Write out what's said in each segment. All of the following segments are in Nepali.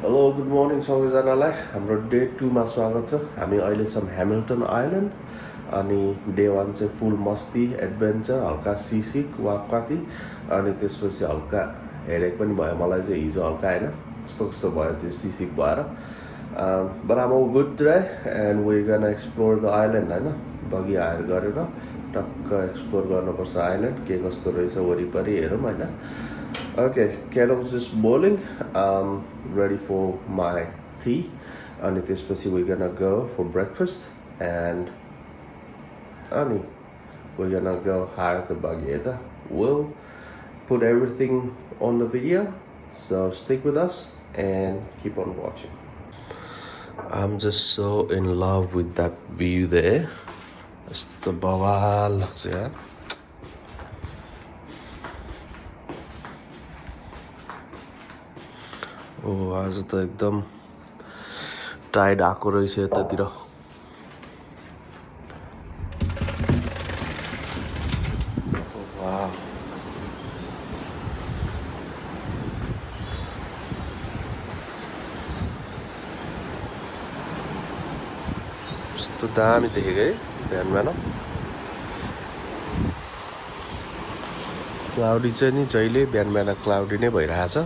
हेलो गुड मर्निङ सबैजनालाई हाम्रो डे 2 मा स्वागत छ। हामी अहिले छौँ ह्यामिल्टन आइल्यान्ड अनि डे 1 चाहिँ फुल मस्ती एडभेन्चर हल्का सिसिक वाकवाकी अनि त्यसपछि हल्का हेडेक पनि भयो मलाई चाहिँ हिजो हल्का होइन कस्तो कस्तो भयो त्यो सिसिक भएर but I'm all good today and we gonna explore the island होइन बगी हायर गरेर टक्क एक्सप्लोर गर्नुपर्छ आइल्यान्ड के कस्तो रहेछ वरिपरि हेरौँ होइन। Okay, kettle's just boiling. Ready for my tea. And त्यसपछि we're gonna go for breakfast and we're gonna go hire the buggy. We'll put everything on the video, so stick with us and keep on watching. I'm just so in love with that view there. It's the bawal लाग्छ यार। आज त एकदम टाइड आएको रहेछ यतातिर। कस्तो दामी देखेको है बिहान क्लाउडी चाहिँ नि जहिले बिहान क्लाउडी नै भइरहेछ।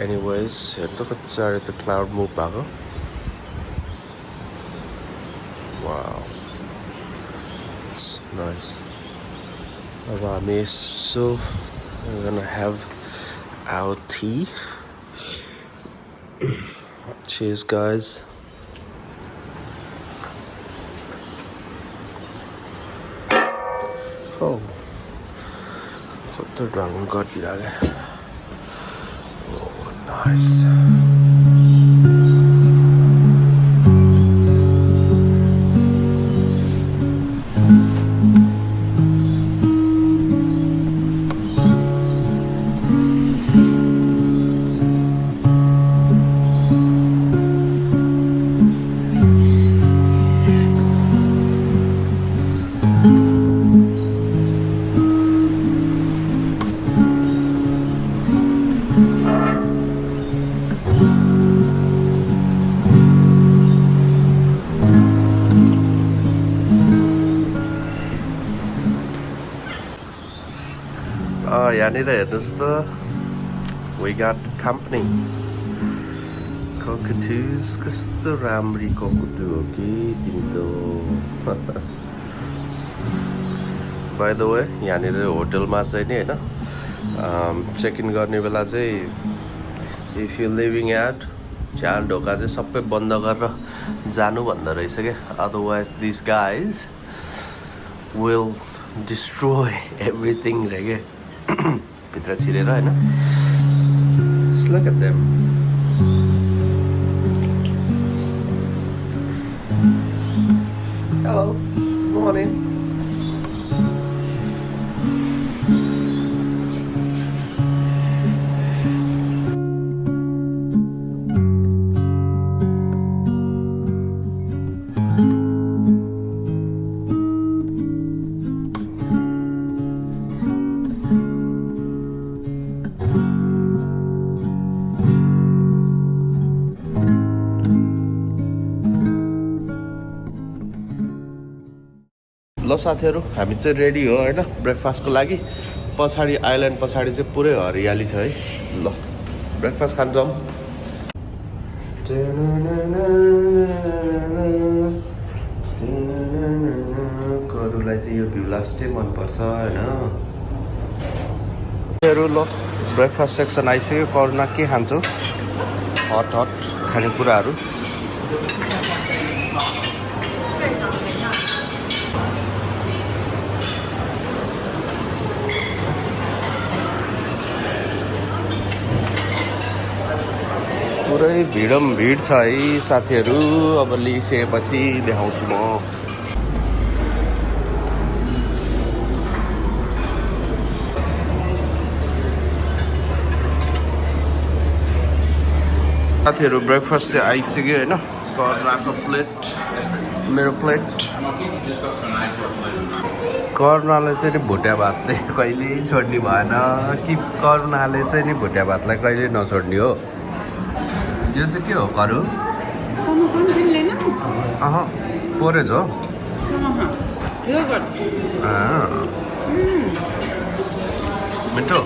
Anyways, हेर्नु कति साह्रो त्यो क्लाउड मुभ भएको। Wow, it's nice. अब हामी यसो we're gonna have our tea. Cheers guys. Oh, कस्तो ड्रागन गरिदिरहेको। Nice. यहाँनिर हेर्नुहोस् त we got company cockatoos। कस्तो राम्री ककुटु हो कि तिमी त। बाई द वे यहाँनिर होटलमा चाहिँ नि होइन चेक इन गर्ने बेला चाहिँ इफ यु लिभिङ एट झाल ढोका चाहिँ सबै बन्द गरेर जानु भन्दो रहेछ क्या। Otherwise this guys will destroy everything रे के भित्र छिरेर होइन। Just look at them. Hello, good morning. ल साथीहरू हामी चाहिँ रेडी हो होइन ब्रेकफास्टको लागि। पछाडि आइल्यान्ड पछाडि चाहिँ पुरै हरियाली छ है। ल ब्रेकफास्ट खान जाउँ। गरुलाई चाहिँ यो भ्यू लास्टै मनपर्छ होइन। ल ब्रेकफास्ट सेक्सन आइसक्यो। करुणा के खान्छौ? हट खानेकुराहरू। पुरै भिड छ है साथीहरू। अब लिइसकेपछि देखाउँछु म। साथीहरू ब्रेकफास्ट चाहिँ आइसक्यो होइन। कर्नाको प्लेट, मेरो प्लेट। करुणाले चाहिँ नि भुटिया भातले कहिले छोड्ने भएन कि करुणाले चाहिँ नि भुटिया भातलाई कहिले नछोड्ने हो। यो चाहिँ के हो करु समोसा पनि किन्दैन पोरेज हो मिठो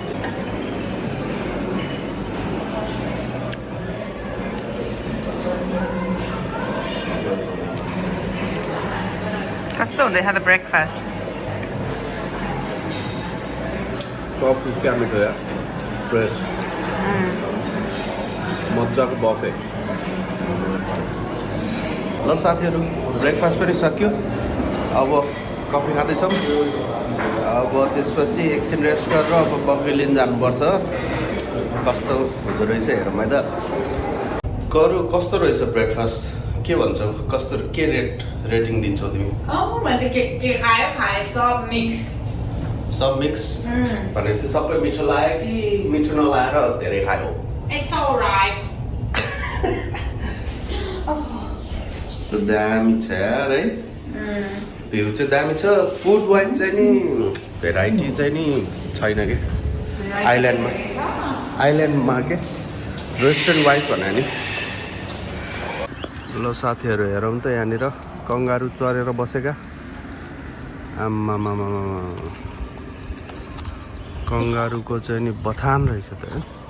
कस्तो हुँदैछ त ब्रेकफास्ट सब चिज क्या मिठो यार फ्रेस मजाको बफे ल साथीहरू ब्रेकफास्ट पनि सक्यो अब कफी खाँदैछौँ अब त्यसपछि एकछिन रेस्ट गरेर अब बग्गी लिन जानुपर्छ कस्तो हुँदो रहेछ हेरौँ है त करु कस्तो रहेछ ब्रेकफास्ट के भन्छौ कस्तो के रेटिङ दिन्छौ तिमी मैले के खायो सब मिक्स भनेपछि सबै मिठो लाग्यो कि मिठो नलाएर धेरै खायो It's alright. कस्तो दामी छ यार है भ्यू चाहिँ दामी छ फुड वाइज चाहिँ नि भेराइटी चाहिँ नि छैन कि आइल्यान्डमा के रेस्टुरेन्ट वाइज भने नि ल साथीहरू हेरौँ त यहाँनिर कङ्गारु चरेर बसेका आम्मामामा कङ्गारुको चाहिँ नि बथान रहेछ त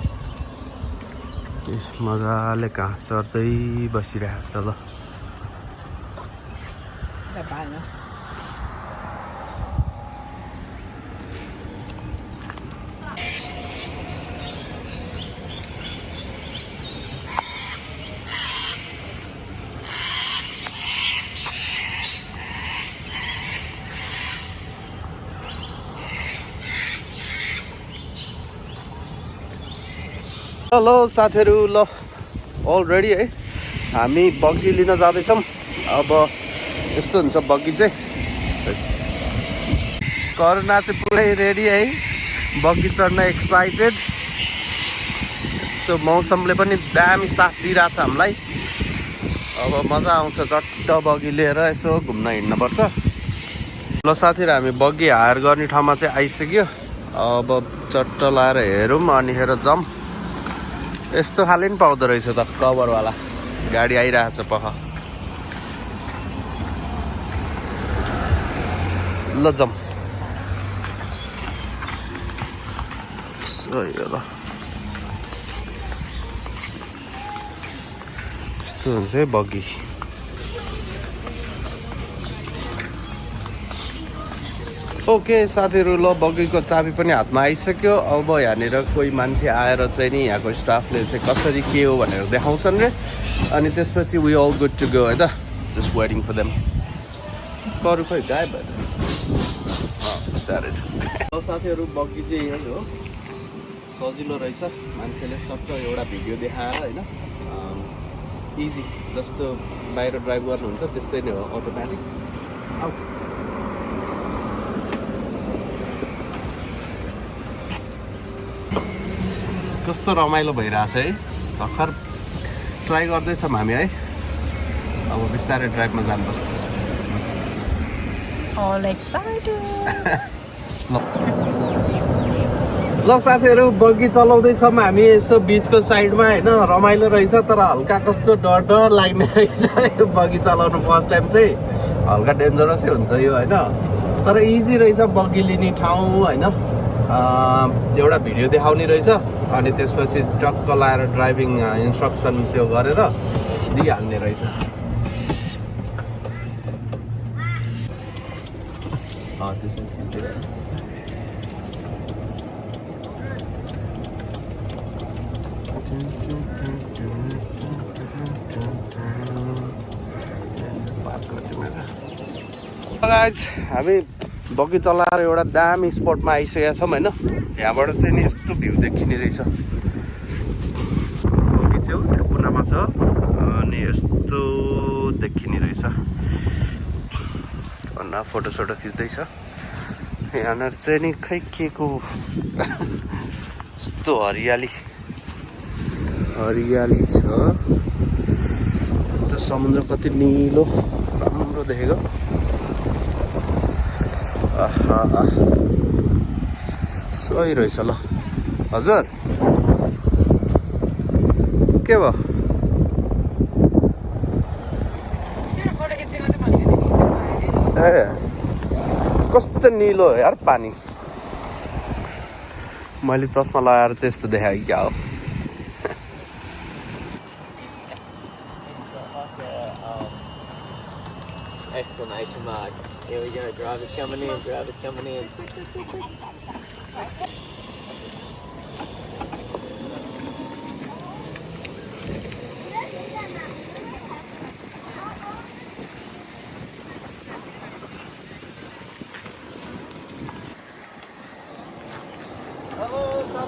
मजाले घाँस चर्दै बसिरहेको छ ल हेलो साथीहरू ल अलरेडी है हामी बग्गी लिन जाँदैछौँ अब यस्तो हुन्छ बग्गी चाहिँ करुणा चाहिँ पुरै रेडी है बग्गी चढ्न एक्साइटेड यस्तो मौसमले पनि दामी साथ दिइरहेछ हामीलाई अब मजा आउँछ चट्ट बग्गी लिएर यसो घुम्न हिँड्नुपर्छ ल साथीहरू हामी बग्गी हायर गर्ने ठाउँमा चाहिँ आइसक्यो अब चट्ट लाएर हेरौँ अनि हेर जाऊँ यस्तो खाले नि पाउँदो रहेछ त कभरवाला गाडी आइरहेछ पख ल जाऊँ सही हो ल यस्तो हुन्छ है बग्गी ओके साथीहरू ल बग्गीको चाबी पनि हातमा आइसक्यो अब यहाँनिर कोही मान्छे आएर चाहिँ नि यहाँको स्टाफले चाहिँ कसरी के हो भनेर देखाउँछन् रे अनि त्यसपछि we all good to go है त जस्ट वेटिङ फर देम करू खोइ गायब भएर साथीहरू बग्गी चाहिँ यही हो सजिलो रहेछ मान्छेले सक्क एउटा भिडियो देखाएर होइन इजी जस्तो बाहिर ड्राइभ गर्नुहुन्छ त्यस्तै नै हो अटोमेटिक कस्तो रमाइलो भइरहेछ है भर्खर ट्राई गर्दैछौँ हामी है अब बिस्तारै ड्राइभमा जानुपर्छ ल साथीहरू बग्गी चलाउँदैछौँ हामी यसो बिचको साइडमा होइन रमाइलो रहेछ तर हल्का कस्तो डर लाग्ने रहेछ यो बग्गी चलाउनु फर्स्ट टाइम चाहिँ हल्का डेन्जरसै हुन्छ यो होइन तर इजी रहेछ बग्गी लिने ठाउँ होइन एउटा भिडियो देखाउने रहेछ अनि त्यसपछि टक्क लाएर ड्राइभिङ इन्स्ट्रक्सन त्यो गरेर दिइहाल्ने रहेछ हामी बग्गी चलाएर एउटा दामी स्पटमा आइसकेका छौँ होइन यहाँबाट चाहिँ नि यस्तो भ्यू देखिने रहेछ बग्गी चाहिँ त्यहाँ कुनामा छ अनि यस्तो देखिने रहेछ अन्ना फोटोसोटो खिच्दैछ यहाँनिर चाहिँ नि खै के को यस्तो हरियाली छ त्यो समुद्र कति निलो राम्रो देखेको सही रहेछ ल हजुर के भयो ए कस्तो निलो यार पानी मैले चस्मा लगाएर चाहिँ यस्तो देखाएँ क्या हो Exclamation mark. Here we go, drivers coming in, drivers coming in.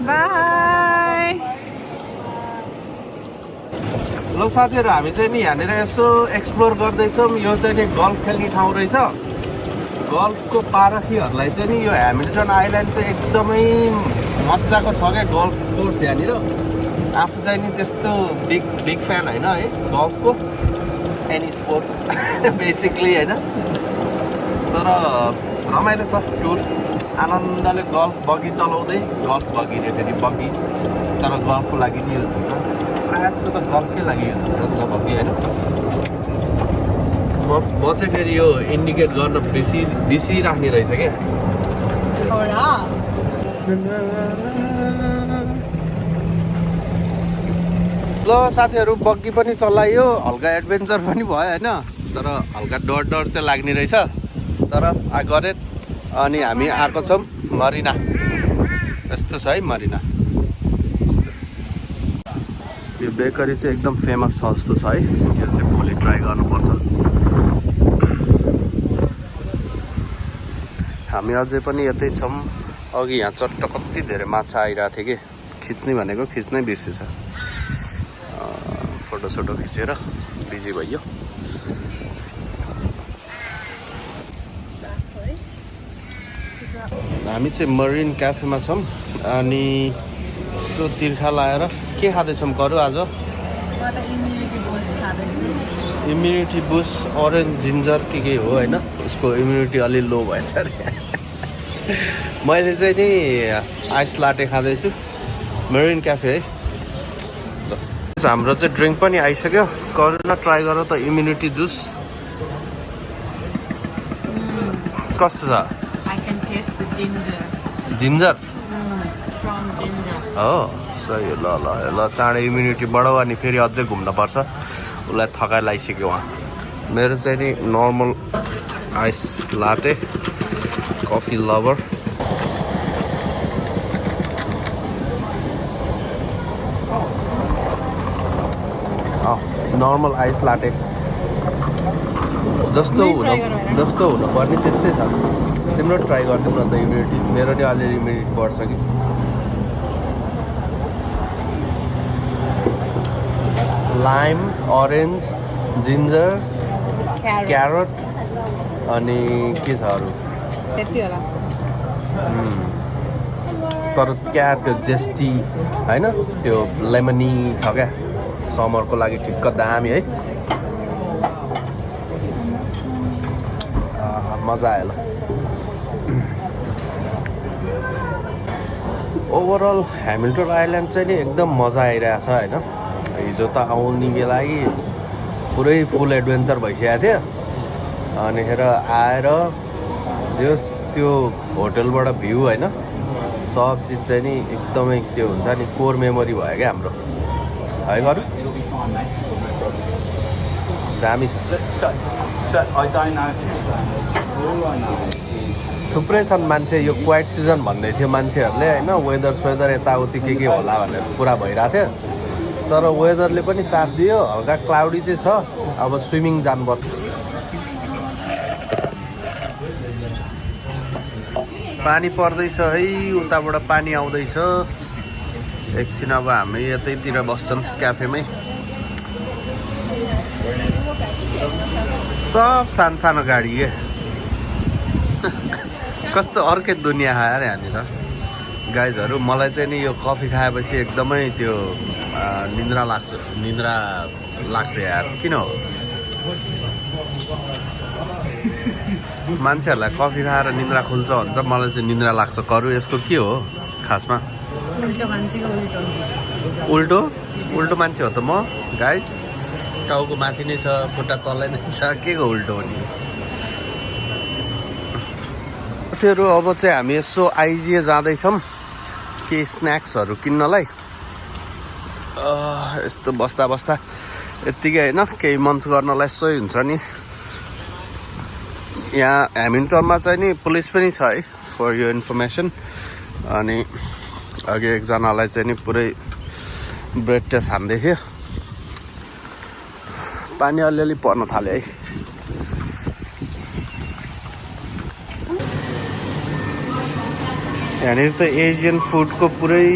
Bye. ल साथीहरू हामी चाहिँ नि यहाँनिर यसो एक्सप्लोर गर्दैछौँ यो चाहिँ नि गल्फ खेल्ने ठाउँ रहेछ गल्फको पारखीहरूलाई चाहिँ नि यो ह्यामिल्टन आइल्यान्ड चाहिँ एकदमै मजाको छ क्या गल्फ कोर्स यहाँनिर आफू चाहिँ नि त्यस्तो बिग फ्यान होइन है गल्फको एनी स्पोर्ट्स बेसिकली होइन तर रमाइलो छ टुर आनन्दले गल्फ बगी चलाउँदै गल्फ बगी रे फेरि बगी तर गल्फको लागि नि युज हुन्छ प्रायः जस्तो त गल्फकै लागि युज हुन्छ नि त बगी होइन म चाहिँ फेरि यो इन्डिकेट गर्न बिर्सिराख्ने रहेछ क्या ल साथीहरू बग्गी पनि चलायो हल्का एडभेन्चर पनि भयो होइन तर हल्का डर चाहिँ लाग्ने रहेछ तर आई गट इट अनि हामी आएको छौँ मरिना यस्तो छ है मरिना यो बेकरी चाहिँ एकदम फेमस छ जस्तो छ है यो चाहिँ भोलि ट्राई गर्नुपर्छ हामी अझै पनि यतै छौँ अघि यहाँ चट्ट कति धेरै माछा आइरहेको थियो कि खिच्ने भनेको खिच्नै बिर्सेछ फोटोसोटो खिचेर बिजी भइयो हामी चाहिँ मरिन क्याफेमा छौँ अनि यसो तिर्खा लाएर के खाँदैछौँ करू आज इम्युनिटी बुस्ट अरेन्ज जिन्जर के हो होइन उसको इम्युनिटी अलि लो भएछ अरे मैले चाहिँ नि आइस लाटे खाँदैछु मरिन क्याफे है हाम्रो चाहिँ ड्रिङ्क पनि आइसक्यो करू न ट्राई गर त इम्युनिटी जुस कस्तो छ जिन्जर हो सही ल ल ल चाँडै इम्युनिटी बढाऊ अनि फेरि अझै घुम्न पर्छ उसलाई थकाइ लगाइसक्यो उहाँ मेरो चाहिँ नि नर्मल आइस लाटे कफी लभर नर्मल आइस लाटे जस्तो हुनुपर्ने त्यस्तै छ तिम्रो ट्राई गरिदिउँ न त इम्युनिटी मेरो नि अलिअलि इम्युनिटी बढ्छ कि लाइम अरेन्ज जिन्जर क्यारोट अनि के छ अरू तर क्या त्यो जेस्टी होइन त्यो लेमनी छ क्या समरको लागि ठिक्क दामी है मजा आयो ल ओभरअल ह्यामिल्टन आइल्यान्ड चाहिँ नि एकदम मजा आइरहेछ होइन हिजो त आउने बेला पुरै फुल एडभेन्चर भइसकेको थियो अनिखेर आएर जस त्यो होटलबाट भ्यू होइन सब चिज चाहिँ नि एकदमै त्यो हुन्छ नि कोर मेमोरी भयो क्या हाम्रो है गरौँ दामी छ थुप्रै छन् मान्छे यो क्वाइट सिजन भन्दै थियो मान्छेहरूले होइन वेदर यताउति के होला भनेर कुरा भइरहेको थियो तर वेदरले पनि साथ दियो हल्का क्लाउडी चाहिँ छ अब स्विमिङ जानुपर्छ पानी पर्दैछ है उताबाट पानी आउँदैछ एकछिन अब हामी यतैतिर बस्छौँ क्याफेमै सब सानो गाडी के कस्तो अर्कै दुनियाँ आएर यहाँनिर गाइजहरू मलाई चाहिँ नि यो कफी खाएपछि एकदमै त्यो निन्द्रा लाग्छ यार किन हो मान्छेहरूलाई कफी खाएर निन्द्रा खुल्छ भन्छ मलाई चाहिँ निन्द्रा लाग्छ करू यसको के हो खासमा उल्टो उल्टो मान्छे हो त म गाइस टाउको माथि नै छ खुट्टा तलै नै छ के को उल्टो हो नि साथीहरू अब चाहिँ हामी यसो आइजिए जाँदैछौँ केही स्न्याक्सहरू किन्नलाई यस्तो बस्दा बस्दा यत्तिकै होइन केही मन्च गर्नलाई सही हुन्छ नि यहाँ ह्यामिल्टनमा चाहिँ नि पुलिस पनि छ है फर यो इन्फर्मेसन अनि अघि एकजनालाई चाहिँ नि पुरै ब्रेड टेस्ट हान्दै थियो पानी अलिअलि पर्न थाल्यो है यहाँनिर त एसियन फुडको पुरै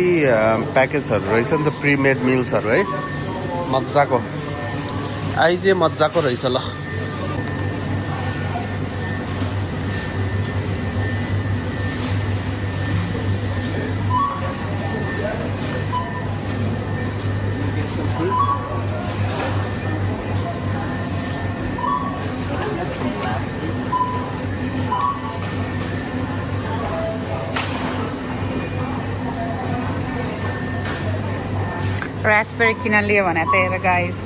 प्याकेजहरू रहेछ नि त प्रिमेड मिल्सहरू है मजाको आइजे मजाको रहेछ ल रास्पबेरी किन लियो भने त हेर गाइस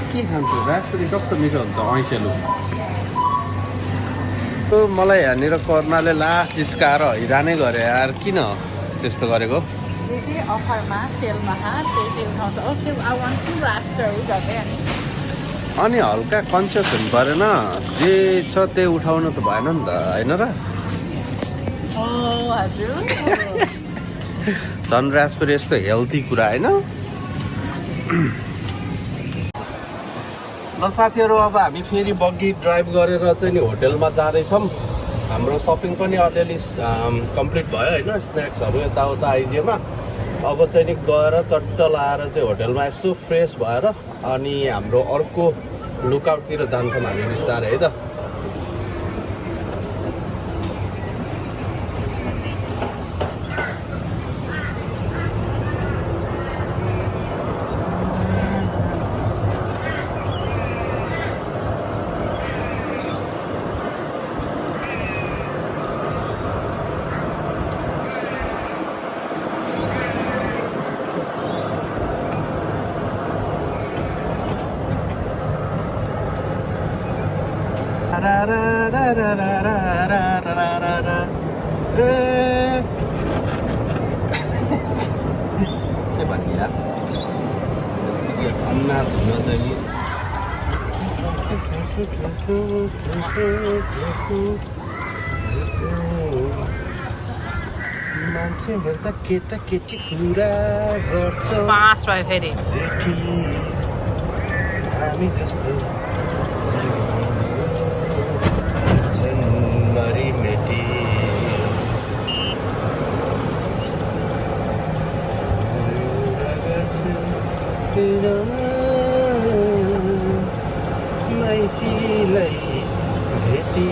के खान्छु रास्पबेरी कस्तो मिठो हुन्छ ऐसेलु तो मलाई यहाँनिर कर्णाले लास्ट जिस्काएर हैरानै गरे यार किन त्यस्तो गरेको त्यसै अफरमा सेलमा त्यही उठाउँछ okay I want to raspberry गर्दै अनि हल्का कन्सियस हुनु परेन जे छ त्यही उठाउनु त भएन नि त होइन र ओ हजुर झन् रास्पबेरी यस्तो हेल्थी कुरा होइन ल साथीहरू अब हामी फेरि बग्गी ड्राइभ गरेर चाहिँ नि होटेलमा जाँदैछौँ हाम्रो सपिङ पनि अलिअलि कम्प्लिट भयो होइन स्न्याक्सहरू यताउता आइजिएमा अब चाहिँ नि गएर चट्ट लाएर चाहिँ होटेलमा यसो फ्रेस भएर अनि हाम्रो अर्को लुकआउटतिर जान्छौँ हामी बिस्तारै है त के भन्ने यार अन्ना धुन चाहिँ मान्छे हेर्दा केटा केटी कुरा गर्छ पास भयो फेरि हामी जस्तो मेटी माइतीलाई भेटी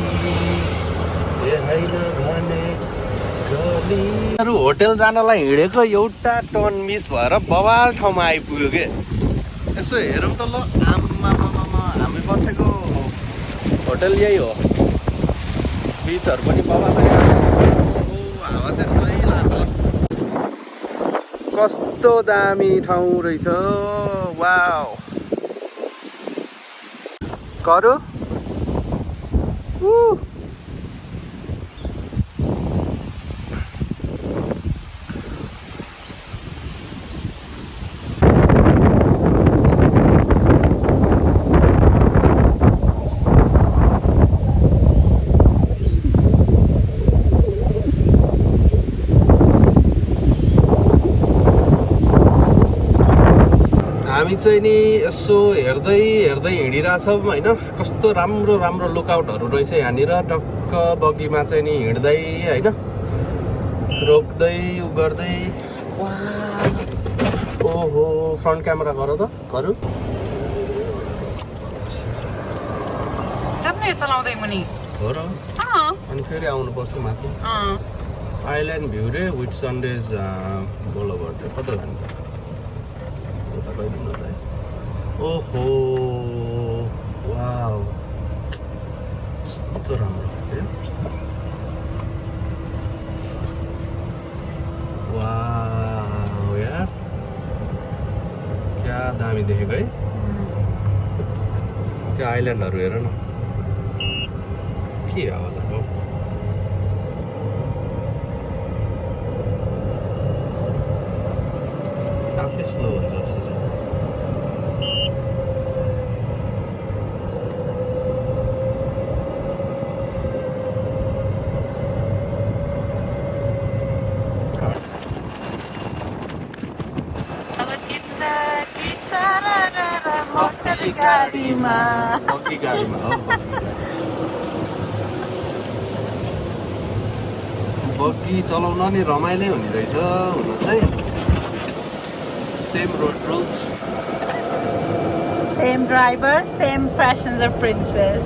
होटेल जानलाई हिँडेको एउटा टर्न मिस भएर बवाल ठाउँमा आइपुग्यो के यसो हेरौँ त ल आम्मा हामी बसेको होटेल यही हो बिचहरू पनि बवाल हावा चाहिँ सही लाग्छ कस्तो दामी ठाउँ रहेछ वाउ करो हामी चाहिँ नि यसो हेर्दै हेर्दै हिँडिरहेछौँ होइन कस्तो राम्रो राम्रो लुकआउटहरू रहेछ यहाँनिर टक्क बगीमा चाहिँ नि हिँड्दै होइन रोक्दै उ गर्दै ओहो फ्रन्ट क्यामेरा गर त गरौँ राम्रो चलाउँदै मुनि हो र अनि फेरि आउनुपर्छ माथि आइल्यान्ड भ्यू रे विथ सनराइज बोलभर कता जानु ओहो वाउ कस्तो राम्रो वाउ यार क्या दामी देखेको है त्यो आइल्यान्डहरू हेर न के आवाजहरू आफै स्लो हुन्छ जस्तो छ गाडीमा बग्गी गाडीमा हो बग्गी चलाउन नि रमाइलो हुने रहेछ हुन चाहिँ same road rules same driver same passenger princess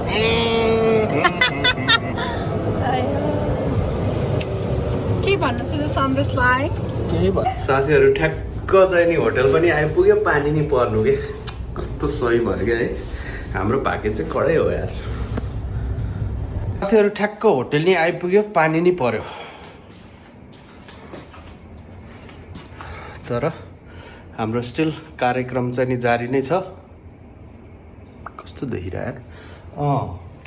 के भन्नु छ सन्देशलाई केही भयो साथीहरू ठ्याक्क चाहिँ नि होटल पनि आइपुग्यो पानी नि पर्नु के कस्तो सही भयो क्या है हाम्रो भाग्य चाहिँ कडै हो यार साथीहरू ठ्याक्क होटल नि आइपुग्यो पानी नि पर्यो तर हाम्रो स्टिल कार्यक्रम चाहिँ नि जारी नै छ कस्तो देखिरहेको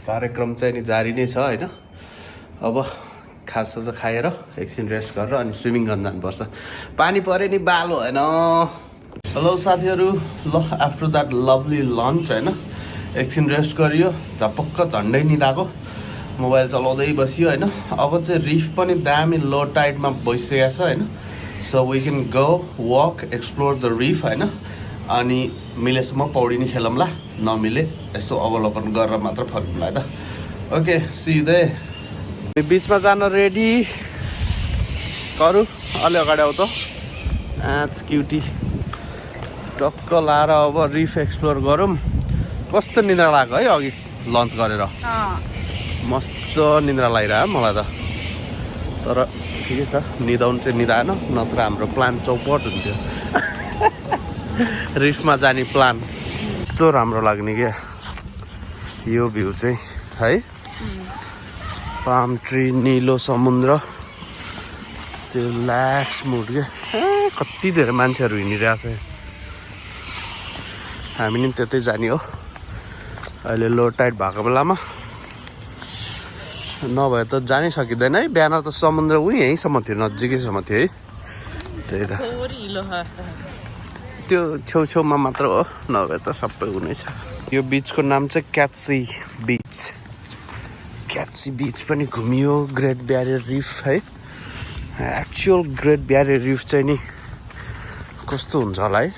कार्यक्रम चाहिँ नि जारी नै छ होइन अब खाजा खाएर एकछिन रेस्ट गरेर अनि स्विमिङ गर्न जानुपर्छ पानी पऱ्यो नि बालो होइन हेलो साथीहरू ल आफ्टर द्याट लभली लन्च होइन एकछिन रेस्ट गरियो झपक्क झन्डै निदाएको मोबाइल चलाउँदै बसियो होइन अब चाहिँ रिफ पनि दामी लो टाइडमा बसिसकेको छ होइन so we can go walk explore the reef होइन अनि मिलेसम्म पौडी नि खेलौँला नमिले यसो अवलोकन गरेर मात्र फर्कौँला त ओके सिधै बिचमा जान रेडी गरौँ अलि अगाडि आऊ त आज क्युटी टक्क लाएर अब रिफ एक्सप्लोर गरौँ कस्तो निद्रा लाग्यो है अघि लन्च गरेर मस्त निद्रा लागिरह्यो मलाई त तर ठिकै छ निदाउनु चाहिँ निदाएन नत्र हाम्रो प्लान चौपट हुन्थ्यो रिफमा जाने प्लान कस्तो राम्रो लाग्ने क्या यो भ्यू चाहिँ है पाम ट्री निलो समुद्र रिल्याक्स मुड क्या कति धेरै मान्छेहरू हिँडिरहेको छ हामी नि त्यतै जाने हो अहिले लो टाइड भएको बेलामा नभए त जानै सकिँदैन है बिहान त समुद्र यहीँसम्म थियो नजिकैसम्म थियो है त्यही त त्यो छेउछेउमा मात्र हो नभए त सबै हुने छ यो बिचको नाम चाहिँ क्याट्सी बिच पनि घुमियो ग्रेट ब्यारियर रिफ है एक्चुअल ग्रेट ब्यारियर रिफ चाहिँ नि कस्तो हुन्छ होला है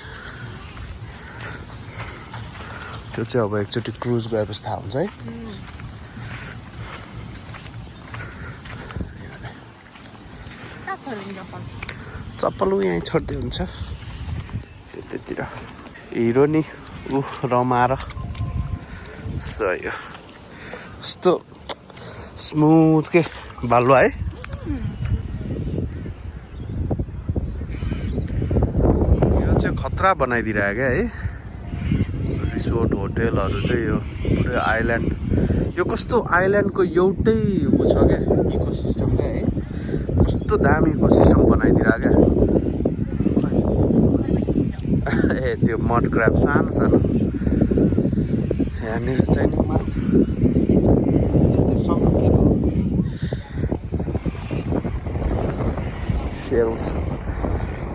त्यो चाहिँ अब एकचोटि क्रुज गएपछि थाहा हुन्छ है चप्पल यहीँ छोड्दै हुन्छ त्यतिर हिरो नि रमाएर सही हो कस्तो स्मुथ के बालुवा है यो चाहिँ खतरा बनाइदिइरहेको क्या है रिसोर्ट होटेलहरू चाहिँ यो पुरै आइल्यान्ड यो कस्तो आइल्यान्डको एउटै ऊ छ क्या इकोसिस्टम क्या है कस्तो दामी इकोसिस्टम बनाइदिइरहेको क्या ए त्यो मड क्र्याब सानो सानो यहाँनिर चाहिँ नि माथि त्यो सनफिल हो सेल्स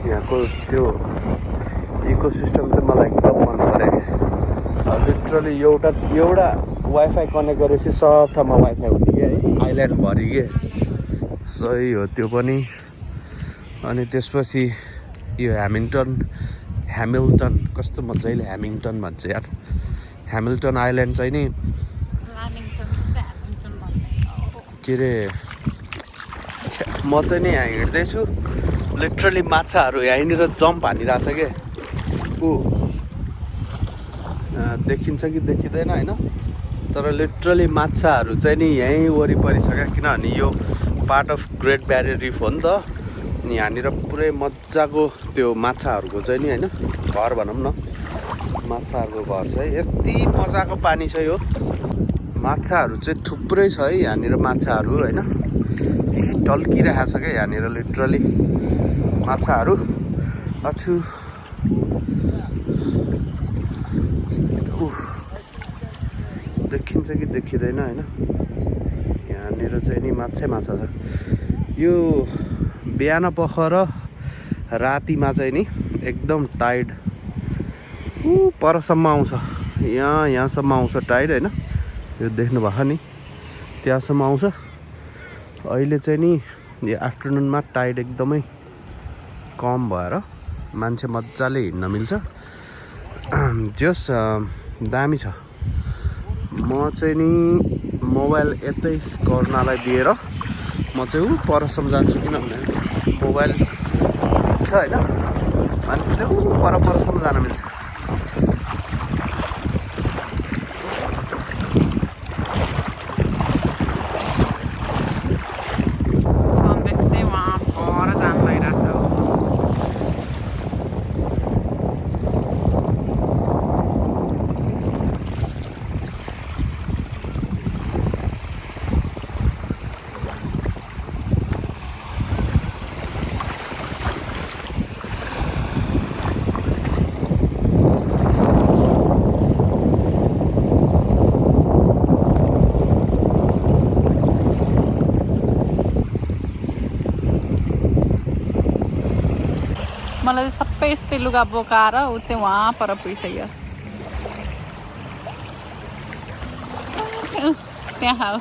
यहाँको त्यो इकोसिस्टम चाहिँ मलाई एकदम मन पऱ्यो क्या लिटरली एउटा वाइफाई कनेक्ट गरेपछि सब ठाउँमा वाइफाई हुने क्या है आइल्यान्डभरि के सही हो त्यो पनि अनि त्यसपछि यो ह्यामिल्टन कस्तो मजाले ह्यामिल्टन भन्छ यार ह्यामिल्टन आइल्यान्ड चाहिँ नि के अरे म चाहिँ नि यहाँ हिँड्दैछु लिटरली माछाहरू यहीँनिर जम्प हानिरहेछ क्या देखिन्छ कि देखिँदैन होइन तर लिटरली माछाहरू चाहिँ नि यहीँ वरिपरि छ क्या किनभने यो पार्ट अफ ग्रेट ब्यारियर रिफ हो नि त अनि यहाँनिर पुरै मजाको त्यो माछाहरूको चाहिँ नि होइन घर भनौँ न माछाहरूको घर छ है यति मजाको पानी छ यो माछाहरू चाहिँ थुप्रै छ है यहाँनिर माछाहरू होइन टल्किरहेको छ क्या यहाँनिर लिटरली माछाहरू अछु देखिन्छ कि देखिँदैन होइन। यहाँनिर चाहिँ नि माछा छ। यो बिहान पख र रातिमा चाहिँ नि एकदम टाइड परसम्म आउँछ। यहाँसम्म आउँछ टाइड होइन। यो देख्नुभएको नि त्यहाँसम्म आउँछ। अहिले चाहिँ नि यो आफ्टरनुनमा टाइड एकदमै कम भएर मान्छे मजाले हिँड्न मिल्छ। जस दामी छ। म चाहिँ नि मोबाइल यतै गर्नलाई दिएर म चाहिँ परसम्म जान्छु, किनभने मोबाइल छ होइन। मान्छे चाहिँ परसम्म जान मिल्छ। मलाई सबै यस्तै लुगा बोकाएर ऊ चाहिँ वहाँ पर पुगिसक्यो। त्यहाँ हो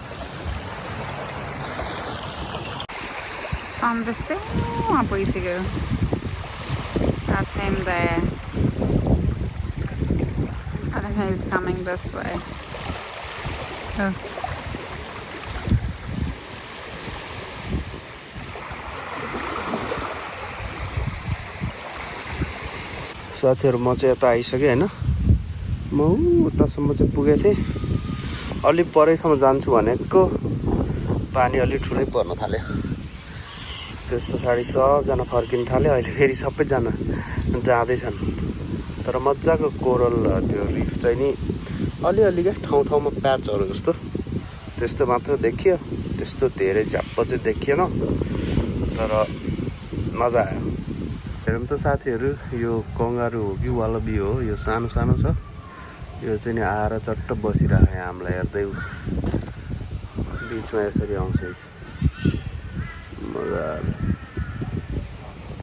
सन्देश चाहिँ वहाँ पुगिसक्यो। That's him there. I think he's coming this way. Oh. साथीहरू म चाहिँ यता आइसकेँ होइन। म उतासम्म चाहिँ पुगेको थिएँ। अलिक परैसम्म जान्छु भनेको पानी अलिक ठुलै पर्न थाल्यो। त्यस पछाडि सबजना फर्किन थाल्यो। अहिले फेरि सबैजना जाँदैछन्। तर मजाको कोरल त्यो रिफ चाहिँ नि अलिअलि क्या ठाउँमा प्याचहरू जस्तो त्यस्तो मात्र देखियो। त्यस्तो धेरै झ्याप्प चाहिँ देखिएन, तर मजा आयो। हेरौँ त साथीहरू, यो कङ्गारू हो कि वालबी हो। यो सानो सानो छ। यो चाहिँ नि आएर चट्ट बसिरहेको यहाँ हामीलाई हेर्दै बिचमा यसरी आउँछ। मजाले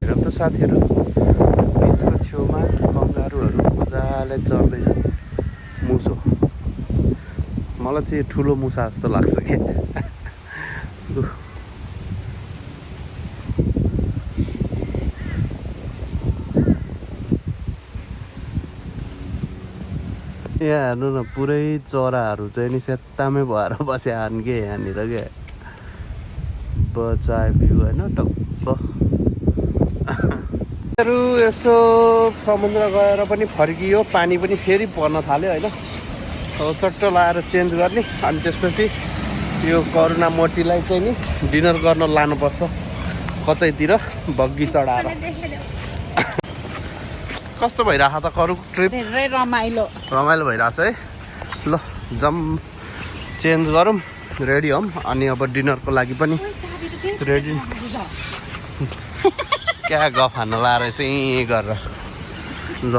हेरौँ त साथीहरू, बिचको छेउमा कङ्गारूहरू मजाले चढ्दैछन्। मुसो मलाई चाहिँ ठुलो मुसा जस्तो लाग्छ कि। यहाँ हेर्नु न, पुरै चराहरू चाहिँ नि सेत्तामै भएर बस्यान् के यहाँनिर क्या। बचाए भ्यू होइन टक्क। यसो समुद्र गएर पनि फर्कियो, पानी पनि फेरि पर्न थाल्यो होइन। अब चट्ट लाएर चेन्ज गर्ने, अनि त्यसपछि यो करुणा मोटीलाई चाहिँ नि डिनर गर्न लानुपर्छ कतैतिर बग्गी चढाएर। कस्तो भइरहेको त करू ट्रिप? धेरै रमाइलो भइरहेछ है। ल जम चेन्ज गरौँ, रेडी हौँ, अनि अब डिनरको लागि पनि रेडी। क्या गफ हान्न लाएर चाहिँ गरेर ल।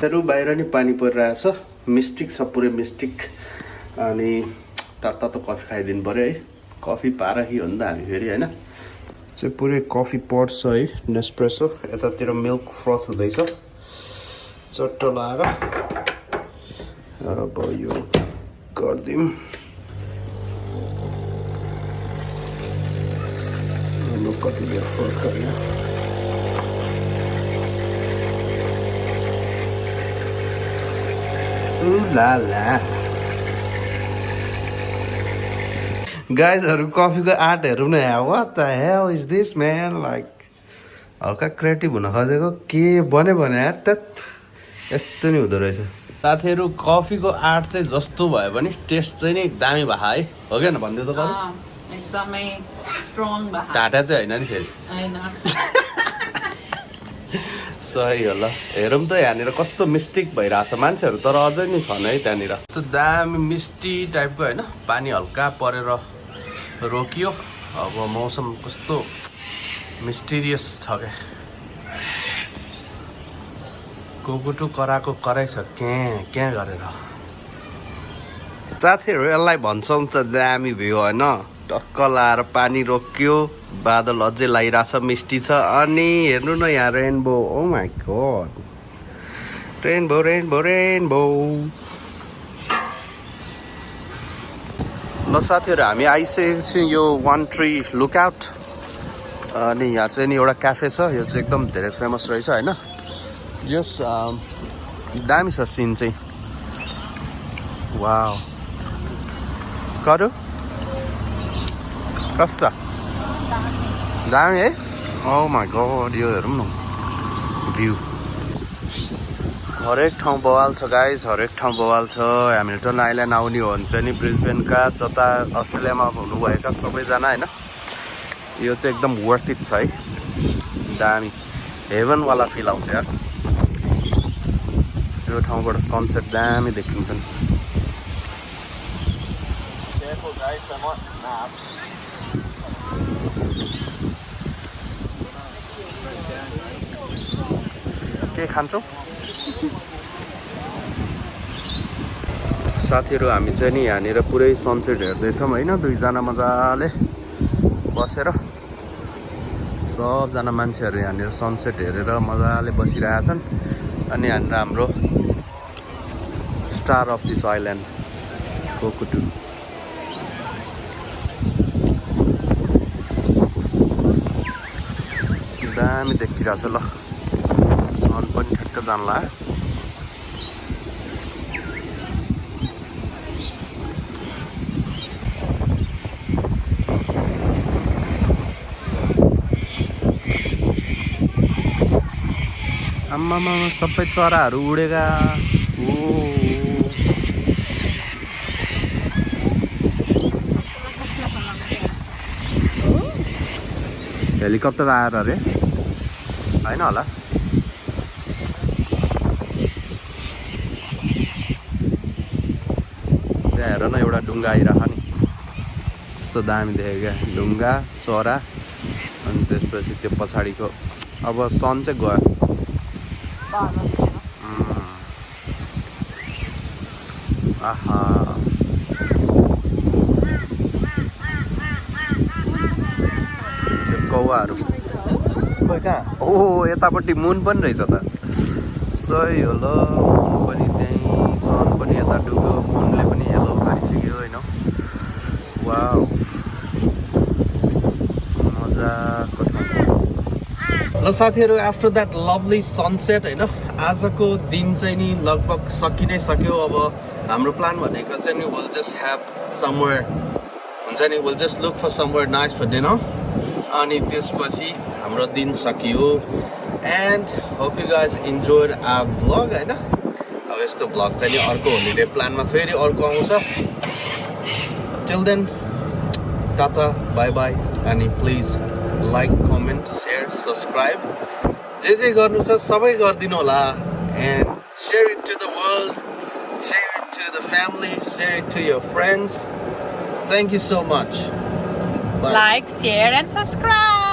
बाहिर नि पानी परिरहेछ, मिस्टिक छ पुरै मिस्टिक। अनि तातो कफी खाइदिनु पऱ्यो है। कफी पारखी हो नि त हामी फेरि होइन। चाहिँ पुरै कफी पट छ है, नेस्प्रेसो। यतातिर मिल्क फ्रथ हुँदैछ चट्ट लाएर। अब यो गरिदिउँ। कति बेर फ्रथ गर्ने। गाइजहरू कफीको आर्ट हेरौँ न। What the hell is this man. Like हल्का क्रिएटिभ हुन खोजेको के बन्यो भने यार त्यत यस्तो नि हुँदो रहेछ। साथीहरू कफीको आर्ट चाहिँ जस्तो भयो भने टेस्ट चाहिँ नि दामी भयो है, हो क्या? भनिदियो त एकदमै स्ट्रङ भयो। टाटा चाहिँ होइन नि फेरि हैन। सही होला। हेरौँ त यहाँनिर कस्तो मिस्टिक भइरहेछ मान्छेहरू, तर अझै नि छन् है त्यहाँनिर। त्यो दामी मिस्टी टाइपको होइन। पानी हल्का परेर रोकियो। अब मौसम कस्तो मिस्टिरियस छ क्या। कोकुटु कराको कराइ छ क्या गरेर साथीहरू यसलाई भन्छौँ त दामी भ्यू होइन टक्क लाएर पानी रोक्यो बादल अझै लागिरहेछ मिस्टी छ अनि हेर्नु न यहाँ rainbow oh my god rainbow rainbow rainbow ल साथीहरू हामी आइसकेको छौँ यो वान ट्री लुकआउट अनि यहाँ चाहिँ नि एउटा क्याफे छ यो चाहिँ एकदम धेरै फेमस रहेछ होइन जस दामी छ सिन चाहिँ वाउ करू कस्तो दामी है ओ माई गॉड यो हेरौँ न भ्यू हरेक ठाउँ बवाल छ गाइस हरेक ठाउँ बवाल छ ह्यामिल्टन आइल्यान्ड आउने हो भने चाहिँ नि ब्रिस्बेनका जता अस्ट्रेलियामा हुनुभएका सबैजना होइन यो चाहिँ एकदम वर्थ इट छ है दामी हेभनवाला फिल आउँछ यार यो ठाउँबाट सनसेट दामी देखिन्छ नि Careful, guys. I might snap. के खान्छौ साथीहरू हामी चाहिँ नि यहाँनिर पुरै सनसेट हेर्दैछौँ होइन दुईजना मजाले बसेर सबजना मान्छेहरू यहाँनिर सनसेट हेरेर मजाले बसिरहेछन् अनि यहाँनिर हाम्रो स्टार अफ दिस आइल्यान्ड कोकुटु दामी देखिरहेछ ल सन पनि ठ्याक्क जान्ला आम्मामा सबै चराहरू उडेका ओ हेलिकप्टर आएर अरे होइन होला त्यहाँ हेर न एउटा ढुङ्गा आइरह नि कस्तो दामी देखेको क्या ढुङ्गा चरा अनि त्यसपछि त्यो पछाडिको अब सन चाहिँ गयो आहा त्यो कौवाहरू कहाँ ओ यतापट्टि मुन पनि रहेछ त सही हो ल मुन पनि त्यहीँ सन पनि यता डुब्यो मुनले पनि हेलो पारिसक्यो होइन वाउ मजाको ल साथीहरू आफ्टर द्याट लभली सनसेट होइन आजको दिन चाहिँ नि लगभग सकि नै सक्यो अब हाम्रो प्लान भनेको चाहिँ नि विल जस्ट ह्याभ समवेयर हुन्छ नि will just look for somewhere nice for dinner अनि त्यसपछि हाम्रो दिन सकियो and hope you guys enjoyed our vlog होइन अब यस्तो भ्लग चाहिँ नि अर्को होलिडे प्लानमा फेरि अर्को आउँछ till then tata bye bye अनि please like comment share subscribe जे गर्नु छ सबै गरिदिनु होला and share it to the world share it to the family share it to your friends thank you so much Like, share and subscribe.